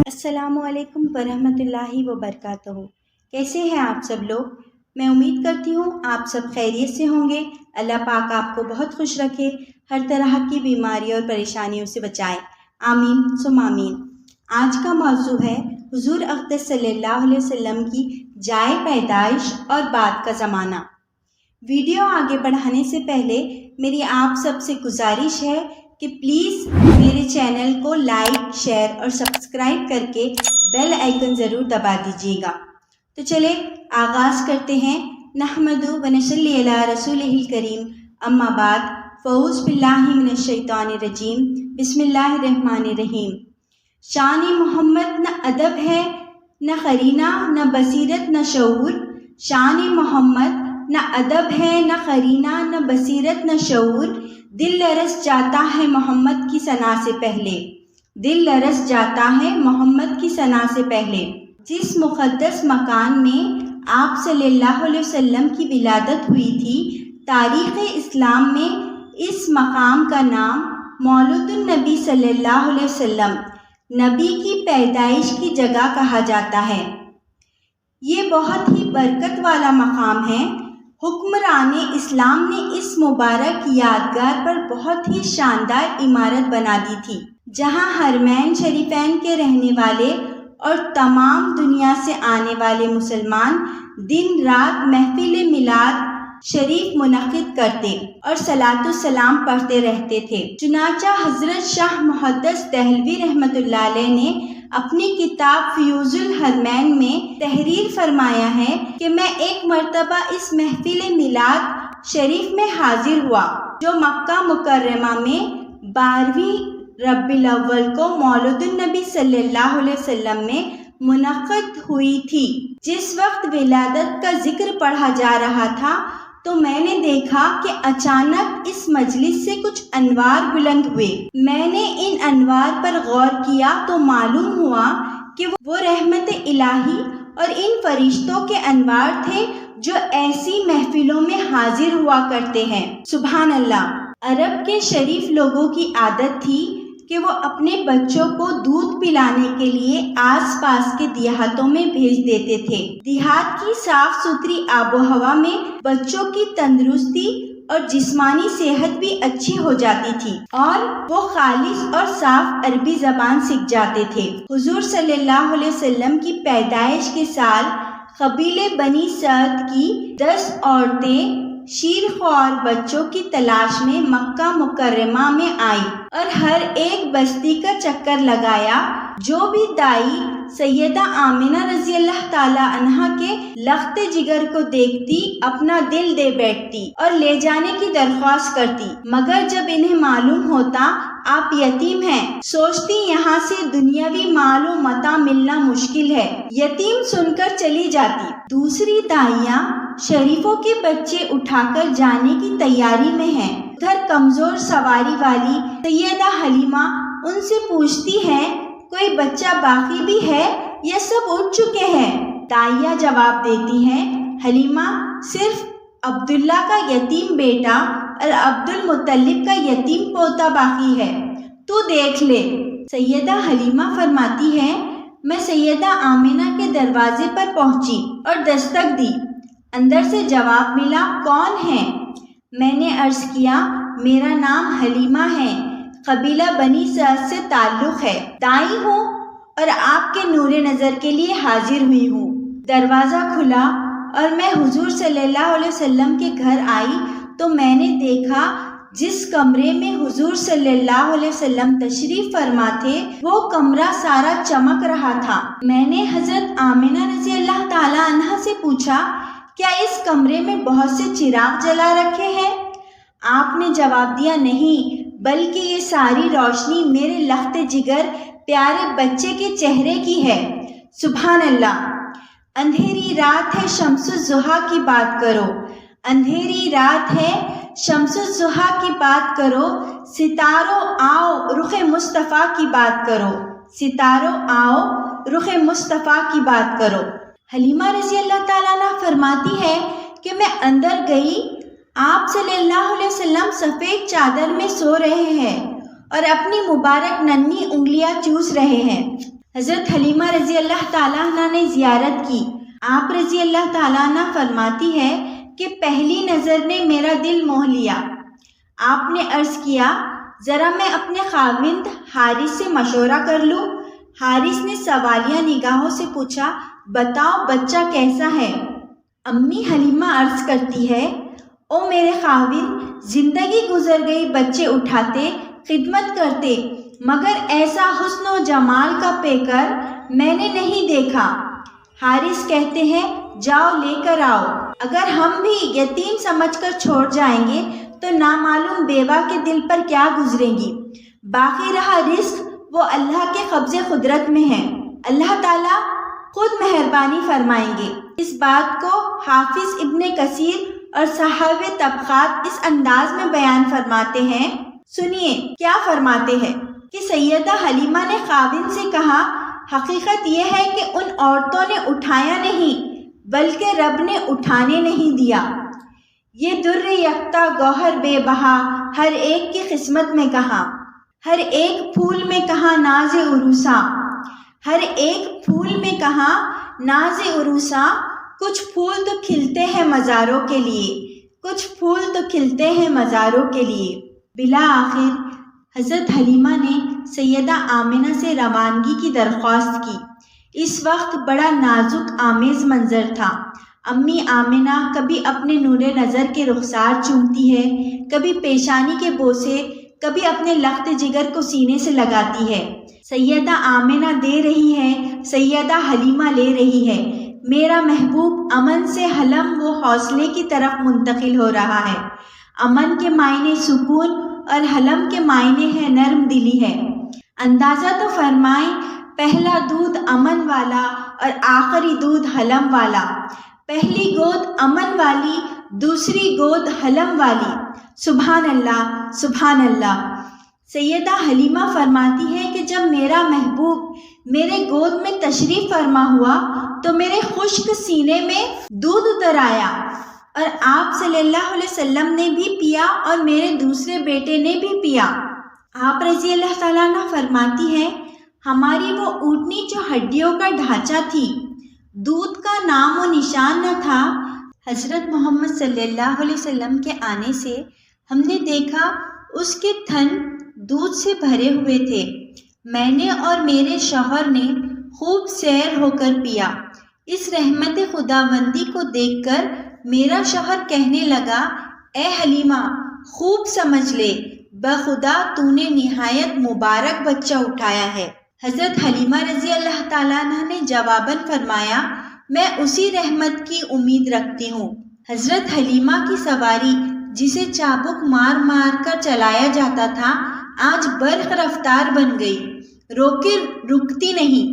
السلام علیکم ورحمۃ اللہ وبرکاتہ۔ کیسے ہیں آپ سب لوگ؟ میں امید کرتی ہوں آپ سب خیریت سے ہوں گے۔ اللہ پاک آپ کو بہت خوش رکھے، ہر طرح کی بیماریوں اور پریشانیوں سے بچائے، آمین ثم آمین۔ آج کا موضوع ہے حضور اقدس صلی اللہ علیہ وسلم کی جائے پیدائش اور بعد کا زمانہ۔ ویڈیو آگے بڑھانے سے پہلے میری آپ سب سے گزارش ہے کہ پلیز میرے چینل کو لائک، شیئر اور سبسکرائب کر کے بیل آئیکن ضرور دبا دیجیے گا۔ تو چلے آغاز کرتے ہیں۔ نحمد و نصلی علی رسولہ الکریم، اما بعد، فاعوذ باللہ من الشیطان الرجیم، بسم اللہ الرحمن الرحیم۔ شان محمد نہ ادب ہے، نہ قرینہ، نہ بصیرت، نہ شعور۔ شان محمد نہ ادب ہے، نہ قرینہ، نہ بصیرت، نہ شعور۔ دل لرز جاتا ہے محمد کی ثنا سے پہلے، دل لرز جاتا ہے محمد کی ثنا سے پہلے۔ جس مقدس مکان میں آپ صلی اللہ علیہ وسلم کی ولادت ہوئی تھی، تاریخ اسلام میں اس مقام کا نام مولد النبی صلی اللہ علیہ وسلم، نبی کی پیدائش کی جگہ کہا جاتا ہے۔ یہ بہت ہی برکت والا مقام ہے۔ حکمران اسلام نے اس مبارک یادگار پر بہت ہی شاندار عمارت بنا دی تھی، جہاں حرمین شریفین کے رہنے والے اور تمام دنیا سے آنے والے مسلمان دن رات محفل میلاد شریف منعقد کرتے اور صلاۃ السلام پڑھتے رہتے تھے۔ چنانچہ حضرت شاہ محدث دہلوی رحمۃ اللہ علیہ نے اپنی کتاب فیوض الحرمین میں تحریر فرمایا ہے کہ میں ایک مرتبہ اس محفل میلاد شریف میں حاضر ہوا، جو مکہ مکرمہ میں 12ویں ربیع الاول کو مولد النبی صلی اللہ علیہ وسلم میں منعقد ہوئی تھی۔ جس وقت ولادت کا ذکر پڑھا جا رہا تھا تو میں نے دیکھا کہ اچانک اس مجلس سے کچھ انوار بلند ہوئے۔ میں نے ان انوار پر غور کیا تو معلوم ہوا کہ وہ رحمت الہی اور ان فرشتوں کے انوار تھے جو ایسی محفلوں میں حاضر ہوا کرتے ہیں۔ سبحان اللہ! عرب کے شریف لوگوں کی عادت تھی کہ وہ اپنے بچوں کو دودھ پلانے کے لیے آس پاس کے دیہاتوں میں بھیج دیتے تھے۔ دیہات کی صاف ستھری آب و ہوا میں بچوں کی تندرستی اور جسمانی صحت بھی اچھی ہو جاتی تھی اور وہ خالص اور صاف عربی زبان سیکھ جاتے تھے۔ حضور صلی اللہ علیہ وسلم کی پیدائش کے سال قبیلے بنی سعد کی 10 عورتیں شیرخوار بچوں کی تلاش میں مکہ مکرمہ میں آئیں اور ہر ایک بستی کا چکر لگایا۔ جو بھی دائی سیدہ آمنہ رضی اللہ تعالی عنہا کے لخت جگر کو دیکھتی اپنا دل دے بیٹھتی اور لے جانے کی درخواست کرتی، مگر جب انہیں معلوم ہوتا آپ یتیم ہیں، سوچتی یہاں سے دنیاوی مال و متاع ملنا مشکل ہے، یتیم سن کر چلی جاتی۔ دوسری دائیاں شریفوں کے بچے اٹھا کر جانے کی تیاری میں ہیں۔ ادھر کمزور سواری والی سیدہ حلیمہ ان سے پوچھتی ہیں کوئی بچہ باقی بھی ہے یا سب اٹھ چکے ہیں؟ دائیاں جواب دیتی ہیں حلیمہ صرف عبداللہ کا یتیم بیٹا اور عبد المطلب کا یتیم پوتا باقی ہے، تو دیکھ لے۔ سیدہ حلیمہ فرماتی ہے میں سیدہ آمنہ کے دروازے پر پہنچی اور دستک دی۔ اندر سے جواب ملا کون ہے؟ میں نے عرض کیا میرا نام حلیمہ ہے، قبیلہ بنی سعد سے تعلق ہے، دائی ہوں اور آپ کے نور نظر کے لیے حاضر ہوئی ہوں۔ دروازہ کھلا اور میں حضور صلی اللہ علیہ وسلم کے گھر آئی تو میں نے دیکھا جس کمرے میں حضور صلی اللہ علیہ وسلم تشریف فرما تھے وہ کمرہ سارا چمک رہا تھا۔ میں نے حضرت آمنہ رضی اللہ تعالی عنہا سے پوچھا کیا اس کمرے میں بہت سے چراغ جلا رکھے ہیں؟ آپ نے جواب دیا نہیں، بلکہ یہ ساری روشنی میرے لخت جگر پیارے بچے کے چہرے کی ہے۔ سبحان اللہ! اندھیری رات ہے شمس الضحیٰ کی بات کرو، اندھیری رات ہے شمس الضحیٰ کی بات کرو، ستاروں آؤ رخ مصطفیٰ کی بات کرو، ستاروں آؤ رخ مصطفیٰ کی بات کرو۔ حلیمہ رضی اللہ تعالیٰ عنہ فرماتی ہے کہ میں اندر گئی، آپ صلی اللہ علیہ وسلم سفید چادر میں سو رہے ہیں اور اپنی مبارک ننھی انگلیاں چوس رہے ہیں۔ حضرت حلیمہ رضی اللہ تعالیٰ عنہ نے زیارت کی۔ آپ رضی اللہ تعالیٰ عنہ فرماتی ہے کہ پہلی نظر نے میرا دل موہ لیا۔ آپ نے عرض کیا، ذرا میں اپنے خاوند حارث سے مشورہ کر لوں۔ حارث نے سوالیہ نگاہوں سے پوچھا، بتاؤ بچہ کیسا ہے؟ امی حلیمہ عرض کرتی ہے، او میرے خاوند، زندگی گزر گئی بچے اٹھاتے، خدمت کرتے، مگر ایسا حسن و جمال کا پیکر میں نے نہیں دیکھا۔ حارث کہتے ہیں، جاؤ لے کر آؤ۔ اگر ہم بھی یتیم سمجھ کر چھوڑ جائیں گے تو نامعلوم بیوہ کے دل پر کیا گزرے گی۔ باقی رہا رزق، وہ اللہ کے قبضے قدرت میں ہے، اللہ تعالیٰ خود مہربانی فرمائیں گے۔ اس بات کو حافظ ابن کثیر اور صاحب طبقات اس انداز میں بیان فرماتے ہیں، سنیے کیا فرماتے ہیں کہ سیدہ حلیمہ نے خاوند سے کہا، حقیقت یہ ہے کہ ان عورتوں نے اٹھایا نہیں بلکہ رب نے اٹھانے نہیں دیا۔ یہ در یکتا گوہر بے بہا، ہر ایک کی قسمت میں کہاں، ہر ایک پھول میں کہاں ناز عروسا، ہر ایک پھول میں کہاں ناز عروسا۔ کچھ پھول تو کھلتے ہیں مزاروں کے لیے، کچھ پھول تو کھلتے ہیں مزاروں کے لیے۔ بالآخر حضرت حلیمہ نے سیدہ آمنہ سے روانگی کی درخواست کی۔ اس وقت بڑا نازک آمیز منظر تھا۔ امی آمنہ کبھی اپنے نور نظر کے رخسار چومتی ہے، کبھی پیشانی کے بوسے، کبھی اپنے لخت جگر کو سینے سے لگاتی ہے۔ سیدہ آمنہ دے رہی ہے، سیدہ حلیمہ لے رہی ہے۔ میرا محبوب امن سے حلم و حوصلے کی طرف منتقل ہو رہا ہے۔ امن کے معنی سکون اور حلم کے معنی ہے نرم دلی ہے۔ اندازہ تو فرمائیں، پہلا دودھ امن والا اور آخری دودھ حلم والا، پہلی گود امن والی، دوسری گود حلم والی۔ سبحان اللہ، سبحان اللہ۔ سیدہ حلیمہ فرماتی ہے کہ جب میرا محبوب میرے گود میں تشریف فرما ہوا تو میرے خشک سینے میں دودھ اتر آیا، اور آپ صلی اللہ علیہ وسلم نے بھی پیا اور میرے دوسرے بیٹے نے بھی پیا۔ آپ رضی اللہ تعالیٰ عنہ فرماتی ہے، ہماری وہ اونٹنی جو ہڈیوں کا ڈھانچہ تھی، دودھ کا نام و نشان نہ تھا۔ حضرت محمد صلی اللہ علیہ وسلم کے آنے سے ہم نے دیکھا اس کے تھن دودھ سے بھرے ہوئے تھے۔ میں نے اور میرے شوہر نے خوب سیر ہو کر پیا۔ اس رحمت خداوندی کو دیکھ کر میرا شوہر کہنے لگا، اے حلیمہ خوب سمجھ لے، بخدا تو نے نہایت مبارک بچہ اٹھایا ہے۔ حضرت حلیمہ رضی اللہ تعالیٰ عنہ نے جواباً فرمایا، میں اسی رحمت کی امید رکھتی ہوں۔ حضرت حلیمہ کی سواری جسے چابک مار مار کر چلایا جاتا تھا آج برق رفتار بن گئی، روکے رکتی نہیں۔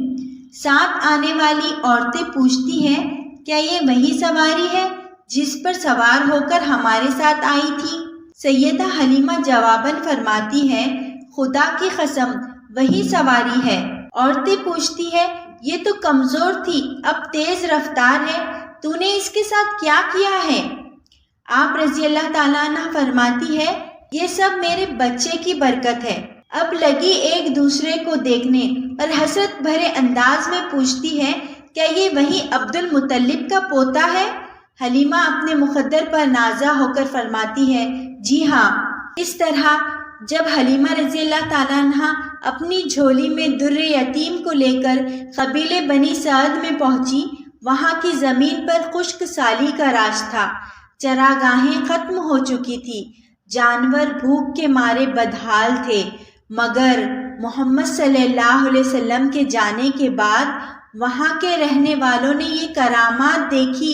ساتھ آنے والی عورتیں پوچھتی ہیں، کیا یہ وہی سواری ہے جس پر سوار ہو کر ہمارے ساتھ آئی تھی؟ سیدہ حلیمہ جواباً فرماتی ہے، خدا کی قسم وہی سواری ہے۔ عورتیں پوچھتی ہے، یہ تو کمزور تھی، اب تیز رفتار ہے، تو نے اس کے ساتھ کیا کیا ہے؟ آپ رضی اللہ تعالیٰ عنہ فرماتی ہے، یہ سب میرے بچے کی برکت ہے۔ اب لگی ایک دوسرے کو دیکھنے اور حسرت بھرے انداز میں پوچھتی ہے، کیا یہ وہی عبد المطلب کا پوتا ہے؟ حلیمہ اپنے مقدر پر نازا ہو کر فرماتی ہے، جی ہاں۔ اس طرح جب حلیمہ رضی اللہ تعالیٰ عنہ اپنی جھولی میں در یتیم کو لے کر قبیلے بنی سعد میں پہنچی، وہاں کی زمین پر خشک سالی کا راج تھا، چراگاہیں ختم ہو چکی تھی، جانور بھوک کے مارے بدحال تھے، مگر محمد صلی اللہ علیہ وسلم کے جانے کے بعد وہاں کے رہنے والوں نے یہ کرامات دیکھی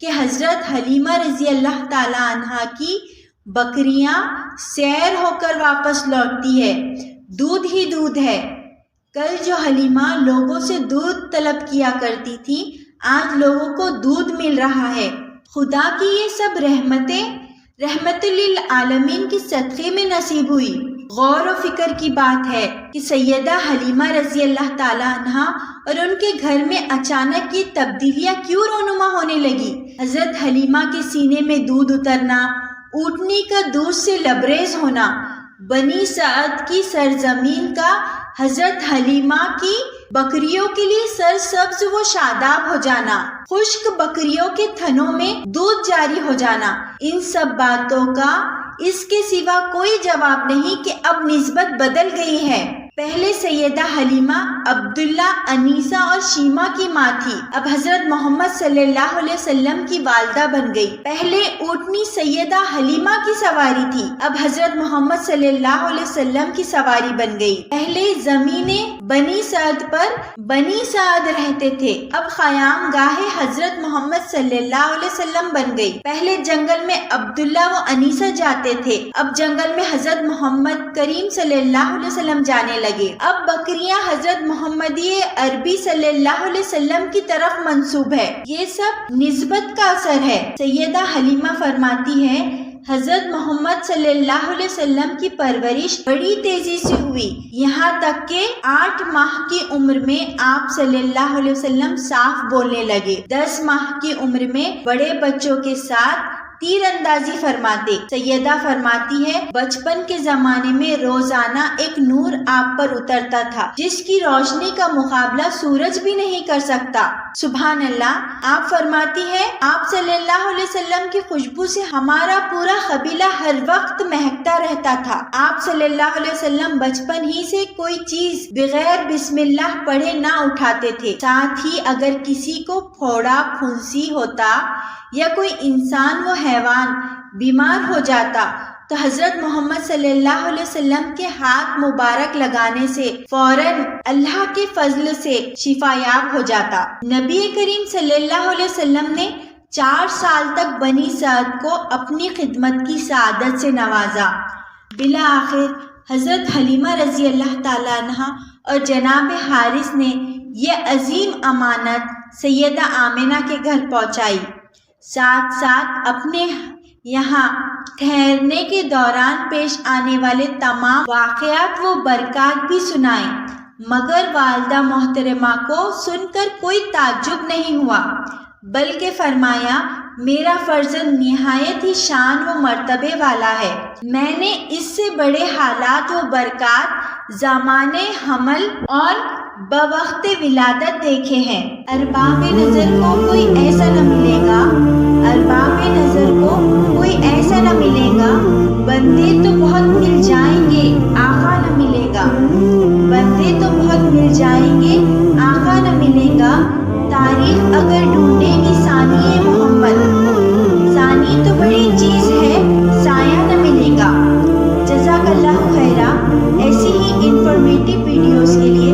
کہ حضرت حلیمہ رضی اللہ تعالیٰ عنہ کی بکریاں سیر ہو کر واپس لوٹتی ہے، دودھ ہی دودھ ہے۔ کل جو حلیمہ لوگوں سے دودھ طلب کیا کرتی تھی، آج لوگوں کو دودھ مل رہا ہے۔ خدا کی یہ سب رحمتیں رحمت للعالمین کی صدقے میں نصیب ہوئی۔ غور و فکر کی بات ہے کہ سیدہ حلیمہ رضی اللہ تعالیٰ عنہ اور ان کے گھر میں اچانک یہ تبدیلیاں کیوں رونما ہونے لگی؟ حضرت حلیمہ کے سینے میں دودھ اترنا، اونٹنی کا دودھ سے لبریز ہونا، بنی سعد کی سرزمین کا حضرت حلیمہ کی بکریوں کے لیے سرسبز و شاداب ہو جانا، خشک بکریوں کے تھنوں میں دودھ جاری ہو جانا، ان سب باتوں کا اس کے سوا کوئی جواب نہیں کہ اب نسبت بدل گئی ہے۔ پہلے سیدہ حلیمہ عبداللہ، انیسہ اور شیمہ کی ماں تھی، اب حضرت محمد صلی اللہ علیہ وسلم کی والدہ بن گئی۔ پہلے اونٹنی سیدہ حلیمہ کی سواری تھی، اب حضرت محمد صلی اللہ علیہ وسلم کی سواری بن گئی۔ پہلے زمینیں بنی سعد پر بنی سعد رہتے تھے، اب قیام گاہ حضرت محمد صلی اللہ علیہ وسلم بن گئی۔ پہلے جنگل میں عبداللہ و انیسہ جاتے تھے، اب جنگل میں حضرت محمد کریم صلی اللہ علیہ وسلم جانے لگے۔ اب بکریاں حضرت محمدی عربی صلی اللہ علیہ وسلم کی طرف منسوب ہے۔ یہ سب نسبت کا اثر ہے۔ سیدہ حلیمہ فرماتی ہے، حضرت محمد صلی اللہ علیہ وسلم کی پرورش بڑی تیزی سے ہوئی، یہاں تک کہ 8 ماہ کی عمر میں آپ صلی اللہ علیہ وسلم صاف بولنے لگے۔ 10 ماہ کی عمر میں بڑے بچوں کے ساتھ تیر اندازی فرماتے۔ سیدہ فرماتی ہے، بچپن کے زمانے میں روزانہ ایک نور آپ پر اترتا تھا جس کی روشنی کا مقابلہ سورج بھی نہیں کر سکتا۔ سبحان اللہ۔ آپ فرماتی ہے، آپ صلی اللہ علیہ وسلم کی خوشبو سے ہمارا پورا قبیلہ ہر وقت مہکتا رہتا تھا۔ آپ صلی اللہ علیہ وسلم بچپن ہی سے کوئی چیز بغیر بسم اللہ پڑھے نہ اٹھاتے تھے، ساتھ ہی اگر کسی کو پھوڑا پھنسی ہوتا یا کوئی انسان و حیوان بیمار ہو جاتا تو حضرت محمد صلی اللہ علیہ وسلم کے ہاتھ مبارک لگانے سے فوراً اللہ کے فضل سے شفا یاب ہو جاتا۔ نبی کریم صلی اللہ علیہ وسلم نے 4 سال تک بنی سعد کو اپنی خدمت کی سعادت سے نوازا۔ بالآخر حضرت حلیمہ رضی اللہ تعالیٰ عنہا اور جناب حارث نے یہ عظیم امانت سیدہ آمنہ کے گھر پہنچائی، ساتھ ساتھ اپنے یہاں ٹھہرنے کے دوران پیش آنے والے تمام واقعات و برکات بھی سنائے، مگر والدہ محترمہ کو سن کر کوئی تعجب نہیں ہوا، بلکہ فرمایا، میرا فرزند نہایت ہی شان و مرتبے والا ہے، میں نے اس سے بڑے حالات و برکات زمانے حمل اور بوقت ولادت دیکھے ہیں۔ ارباب نظر کو کوئی ایسا نہ ملے گا، ارباب نظر کو کوئی ایسا نہ ملے گا، بندے تو بہت مل جائیں گے، آقا نہ ملے گا، بندے تو بہت مل جائیں گے، آقا نہ ملے گا، تاریخ اگر ڈھونڈے گی ثانی محمد، ثانی تو بڑی چیز ہے، سایہ نہ ملے گا۔ جزاک اللہ خیرہ۔ ایسی ہی انفارمیٹیو ویڈیوز کے لیے